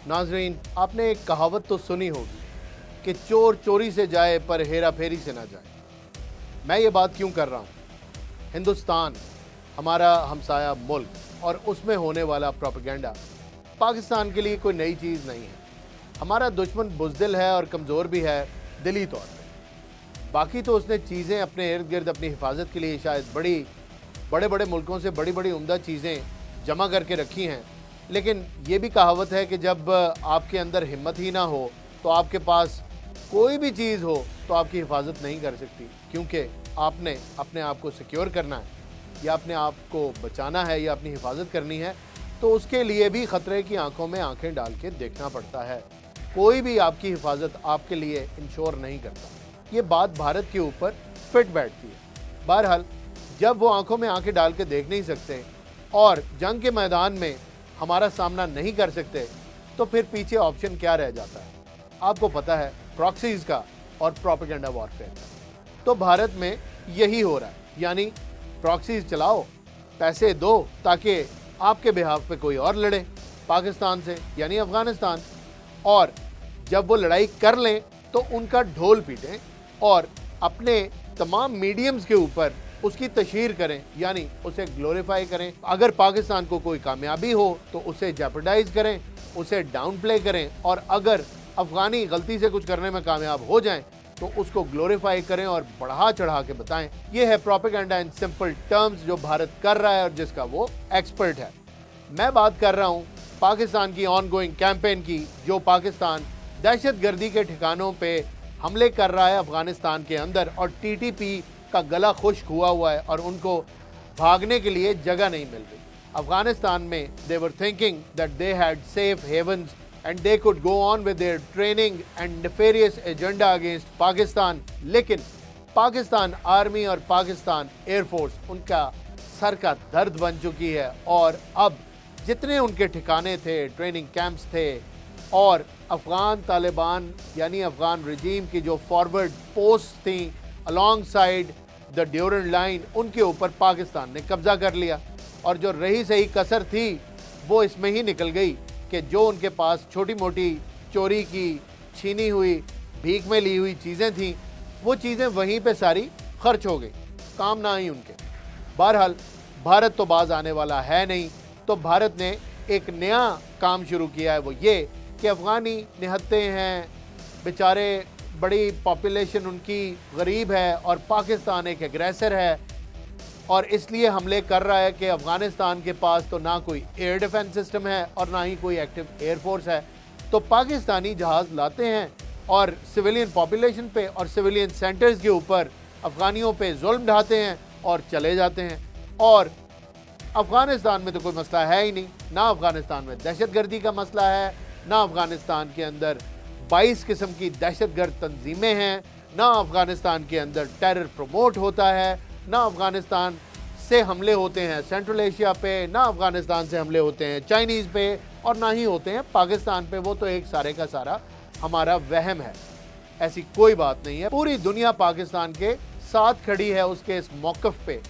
नाजरीन, आपने एक कहावत तो सुनी होगी कि चोर चोरी से जाए पर हेरा फेरी से ना जाए। मैं ये बात क्यों कर रहा हूँ? हिंदुस्तान हमारा हमसाया मुल्क और उसमें होने वाला प्रोपेगेंडा पाकिस्तान के लिए कोई नई चीज़ नहीं है। हमारा दुश्मन बुज़दिल है और कमज़ोर भी है दिली तौर पे। बाकी तो उसने चीज़ें अपने इर्द गिर्द अपनी हिफाजत के लिए शायद बड़े बड़े मुल्कों से बड़ी उम्दा चीज़ें जमा करके रखी हैं, लेकिन ये भी कहावत है कि जब आपके अंदर हिम्मत ही ना हो तो आपके पास कोई भी चीज़ हो तो आपकी हिफाजत नहीं कर सकती, क्योंकि आपने अपने आप को सिक्योर करना है या अपने आप को बचाना है या अपनी हिफाजत करनी है, तो उसके लिए भी ख़तरे की आंखों में आंखें डाल के देखना पड़ता है। कोई भी आपकी हिफाजत आपके लिए इंश्योर नहीं करता। ये बात भारत के ऊपर फिट बैठती है। बहरहाल, जब वो आंखों में आंखें डाल के देख नहीं सकते और जंग के मैदान में हमारा सामना नहीं कर सकते, तो फिर पीछे ऑप्शन क्या रह जाता है? आपको पता है, प्रॉक्सीज का और प्रोपेगेंडा वॉरफेयर का। तो भारत में यही हो रहा है, यानी प्रॉक्सीज चलाओ, पैसे दो ताकि आपके बिहाफ पे कोई और लड़े पाकिस्तान से, यानी अफगानिस्तान, और जब वो लड़ाई कर लें तो उनका ढोल पीटें और अपने तमाम मीडियम्स के ऊपर उसकी तशहीर करें, यानी उसे ग्लोरीफाई करें। अगर पाकिस्तान को कोई कामयाबी हो तो उसे जेपरडाइज करें, उसे डाउन प्ले करें, और अगर अफगानी गलती से कुछ करने में कामयाब हो जाएं तो उसको ग्लोरीफाई करें और बढ़ा चढ़ा के बताएं। यह है प्रोपेगेंडा इन सिंपल टर्म्स जो भारत कर रहा है और जिसका वो एक्सपर्ट है। मैं बात कर रहा हूं पाकिस्तान की ऑन गोइंग कैंपेन की, जो पाकिस्तान दहशतगर्दी के ठिकानों पे हमले कर रहा है अफगानिस्तान के अंदर, और टीटीपी का गला खुश्क हुआ है और उनको भागने के लिए जगह नहीं मिल रही। अफगानिस्तान में they were thinking that they had safe havens and they could go on with their training and nefarious agenda against Pakistan, लेकिन पाकिस्तान आर्मी और पाकिस्तान एयरफोर्स उनका सर का दर्द बन चुकी है, और अब जितने उनके ठिकाने थे, ट्रेनिंग कैंप्स थे, और अफगान तालिबान यानी अफगान रजीम की जो फॉरवर्ड पोस्ट थी alongside the Durand line, उनके ऊपर पाकिस्तान ने कब्जा कर लिया। और जो रही सही कसर थी वो इसमें ही निकल गई कि जो उनके पास छोटी मोटी चोरी की, छीनी हुई, भीख में ली हुई चीज़ें थीं, वो चीज़ें वहीं पे सारी खर्च हो गई, काम ना आई उनके। बहरहाल, भारत तो बाज आने वाला है नहीं, तो भारत ने एक नया काम शुरू किया है, वो ये कि अफ़गानी निहत्ते हैं बेचारे, बड़ी पॉपुलेशन उनकी गरीब है और पाकिस्तान एक एग्रेसर है और इसलिए हमले कर रहा है कि अफ़गानिस्तान के पास तो ना कोई एयर डिफेंस सिस्टम है और ना ही कोई एक्टिव एयर फोर्स है। तो पाकिस्तानी जहाज़ लाते हैं और सिविलियन पॉपुलेशन पे और सिविलियन सेंटर्स के ऊपर अफ़गानियों पे जुल्म ढाते हैं और चले जाते हैं। और अफ़गानिस्तान में तो कोई मसला है ही नहीं, ना अफ़गानिस्तान में दहशतगर्दी का मसला है, ना अफ़गानिस्तान के अंदर 22 किस्म की दहशतगर्द तंजीमें हैं, ना अफ़गानिस्तान के अंदर टेरर प्रमोट होता है, ना अफ़गानिस्तान से हमले होते हैं सेंट्रल एशिया पे, ना अफ़गानिस्तान से हमले होते हैं चाइनीज़ पे, और ना ही होते हैं पाकिस्तान पे। वो तो एक सारे का सारा हमारा वहम है, ऐसी कोई बात नहीं है। पूरी दुनिया पाकिस्तान के साथ खड़ी है उसके इस मौक़िफ़ पे।